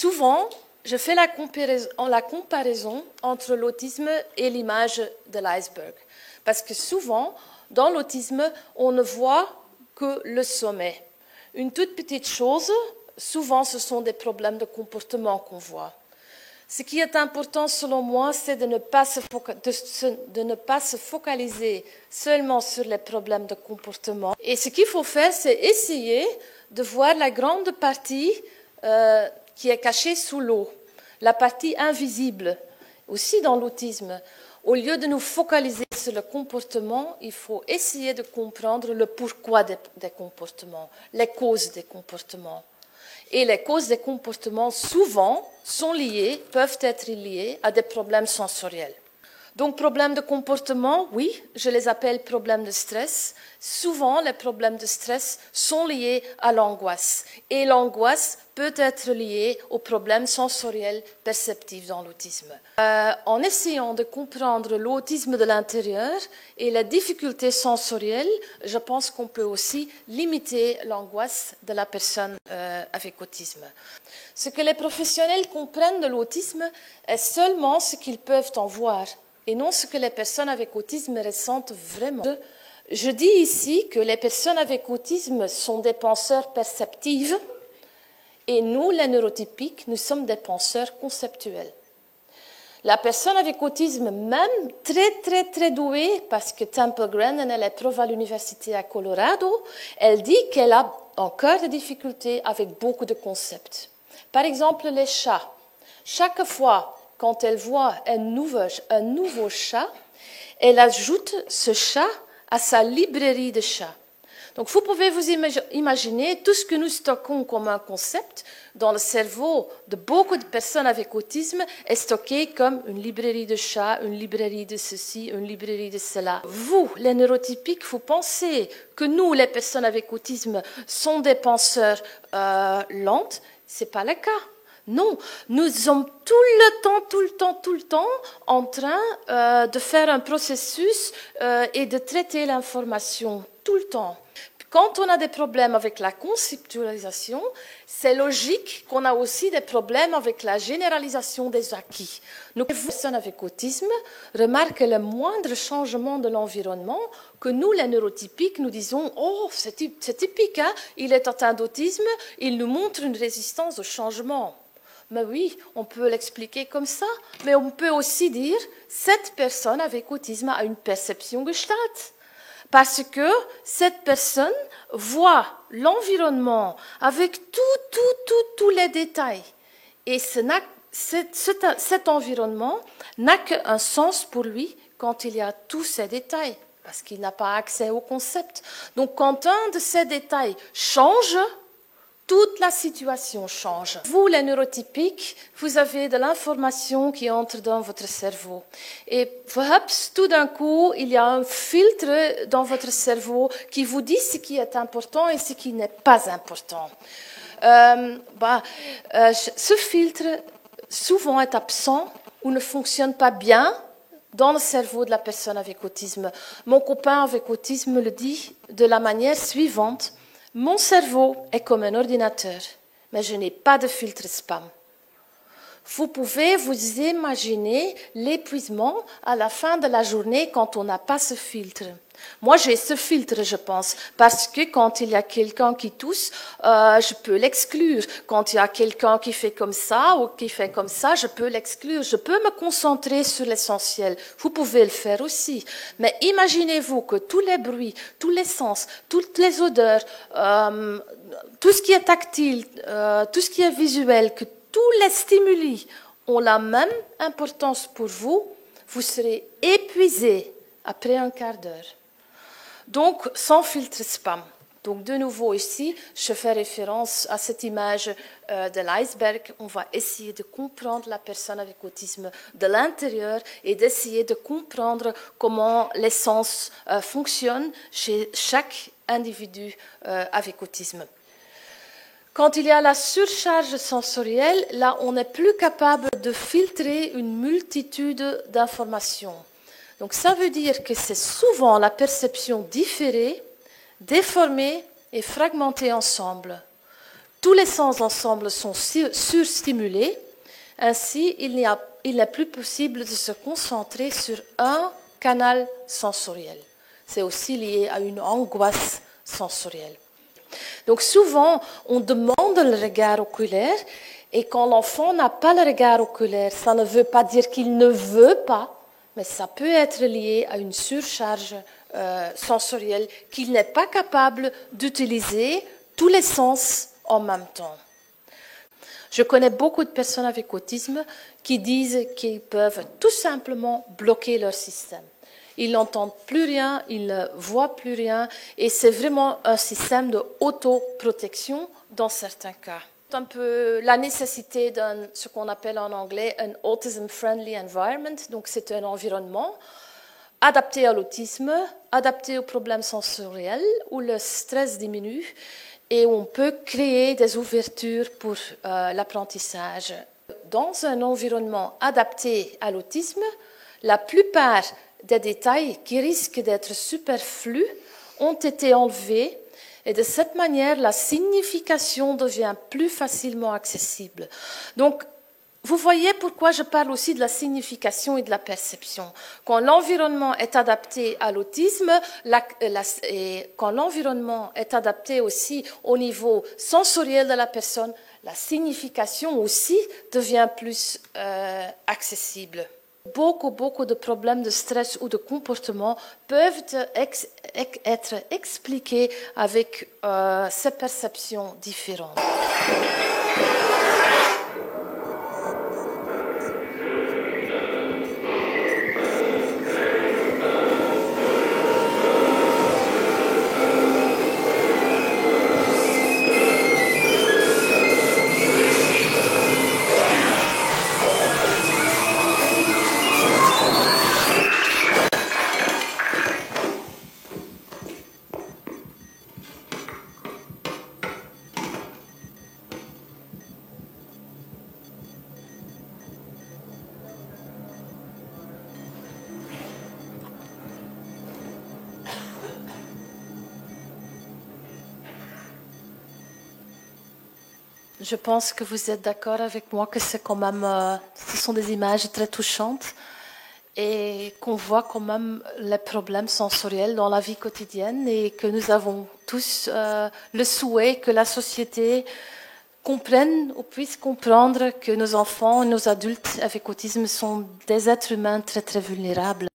Souvent, je fais la comparaison entre l'autisme et l'image de l'iceberg. Parce que souvent, dans l'autisme, on ne voit que le sommet. Une toute petite chose, souvent ce sont des problèmes de comportement qu'on voit. Ce qui est important selon moi, c'est de ne pas se focaliser seulement sur les problèmes de comportement. Et ce qu'il faut faire, c'est essayer de voir la grande partie qui est cachée sous l'eau, la partie invisible, aussi dans l'autisme. Au lieu de nous focaliser sur le comportement, il faut essayer de comprendre le pourquoi des comportements, les causes des comportements. Et les causes des comportements, souvent, peuvent être liées à des problèmes sensoriels. Donc, problèmes de comportement, oui, je les appelle problèmes de stress. Souvent, les problèmes de stress sont liés à l'angoisse. Et l'angoisse peut être liée aux problèmes sensoriels perceptifs dans l'autisme. En essayant de comprendre l'autisme de l'intérieur et les difficultés sensorielles, je pense qu'on peut aussi limiter l'angoisse de la personne avec autisme. Ce que les professionnels comprennent de l'autisme est seulement ce qu'ils peuvent en voir, et non ce que les personnes avec autisme ressentent vraiment. Je dis ici que les personnes avec autisme sont des penseurs perceptifs et nous, les neurotypiques, nous sommes des penseurs conceptuels. La personne avec autisme, même très douée, parce que Temple Grandin, elle est prof à l'université à Colorado, elle dit qu'elle a encore des difficultés avec beaucoup de concepts. Par exemple, les chats. Chaque fois quand elle voit un nouveau chat, elle ajoute ce chat à sa librairie de chats. Donc, vous pouvez vous imaginer tout ce que nous stockons comme un concept dans le cerveau de beaucoup de personnes avec autisme est stocké comme une librairie de chats, une librairie de ceci, une librairie de cela. Vous, les neurotypiques, vous pensez que nous, les personnes avec autisme, sont des penseurs lents. Ce n'est pas le cas. Non, nous sommes tout le temps en train de faire un processus et de traiter l'information tout le temps. Quand on a des problèmes avec la conceptualisation, c'est logique qu'on a aussi des problèmes avec la généralisation des acquis. Nous, les personnes avec autisme, remarquent le moindre changement de l'environnement que nous, les neurotypiques, nous disons « Oh, c'est typique, hein, il est atteint d'autisme, il nous montre une résistance au changement ». Mais oui, on peut l'expliquer comme ça, mais on peut aussi dire « Cette personne avec autisme a une perception gestalt ». Parce que cette personne voit l'environnement avec tous les détails. Et cet environnement n'a qu'un sens pour lui quand il y a tous ces détails, parce qu'il n'a pas accès au concept. Donc quand un de ces détails change, toute la situation change. Vous, les neurotypiques, vous avez de l'information qui entre dans votre cerveau. Et tout d'un coup, il y a un filtre dans votre cerveau qui vous dit ce qui est important et ce qui n'est pas important. Ce filtre, souvent, est absent ou ne fonctionne pas bien dans le cerveau de la personne avec autisme. Mon copain avec autisme le dit de la manière suivante. Mon cerveau est comme un ordinateur, mais je n'ai pas de filtre spam. Vous pouvez vous imaginer l'épuisement à la fin de la journée quand on n'a pas ce filtre. Moi, j'ai ce filtre, je pense, parce que quand il y a quelqu'un qui tousse, je peux l'exclure. Quand il y a quelqu'un qui fait comme ça ou qui fait comme ça, je peux l'exclure. Je peux me concentrer sur l'essentiel. Vous pouvez le faire aussi. Mais imaginez-vous que tous les bruits, tous les sens, toutes les odeurs, tout ce qui est tactile, tout ce qui est visuel, que tous les stimuli ont la même importance pour vous, vous serez épuisé après un quart d'heure. Donc, sans filtre spam. Donc, de nouveau ici, je fais référence à cette image de l'iceberg. On va essayer de comprendre la personne avec autisme de l'intérieur et d'essayer de comprendre comment les sens fonctionnent chez chaque individu avec autisme. Quand il y a la surcharge sensorielle, là, on n'est plus capable de filtrer une multitude d'informations. Donc, ça veut dire que c'est souvent la perception différée, déformée et fragmentée ensemble. Tous les sens ensemble sont surstimulés. Ainsi, il n'est plus possible de se concentrer sur un canal sensoriel. C'est aussi lié à une angoisse sensorielle. Donc souvent, on demande le regard oculaire et quand l'enfant n'a pas le regard oculaire, ça ne veut pas dire qu'il ne veut pas, mais ça peut être lié à une surcharge sensorielle qu'il n'est pas capable d'utiliser tous les sens en même temps. Je connais beaucoup de personnes avec autisme qui disent qu'ils peuvent tout simplement bloquer leur système. Ils n'entendent plus rien, ils ne voient plus rien, et c'est vraiment un système de autoprotection dans certains cas. C'est un peu la nécessité d'un, ce qu'on appelle en anglais un autism-friendly environment, donc c'est un environnement adapté à l'autisme, adapté aux problèmes sensoriels, où le stress diminue, et on peut créer des ouvertures pour l'apprentissage. Dans un environnement adapté à l'autisme, la plupart des détails qui risquent d'être superflus ont été enlevés et de cette manière, la signification devient plus facilement accessible. Donc, vous voyez pourquoi je parle aussi de la signification et de la perception. Quand l'environnement est adapté à l'autisme, et quand l'environnement est adapté aussi au niveau sensoriel de la personne, la signification aussi devient plus accessible. Beaucoup de problèmes de stress ou de comportement peuvent être expliqués avec ces perceptions différentes. Je pense que vous êtes d'accord avec moi que c'est quand même, ce sont des images très touchantes et qu'on voit quand même les problèmes sensoriels dans la vie quotidienne et que nous avons tous le souhait que la société comprenne ou puisse comprendre que nos enfants et nos adultes avec autisme sont des êtres humains très très vulnérables.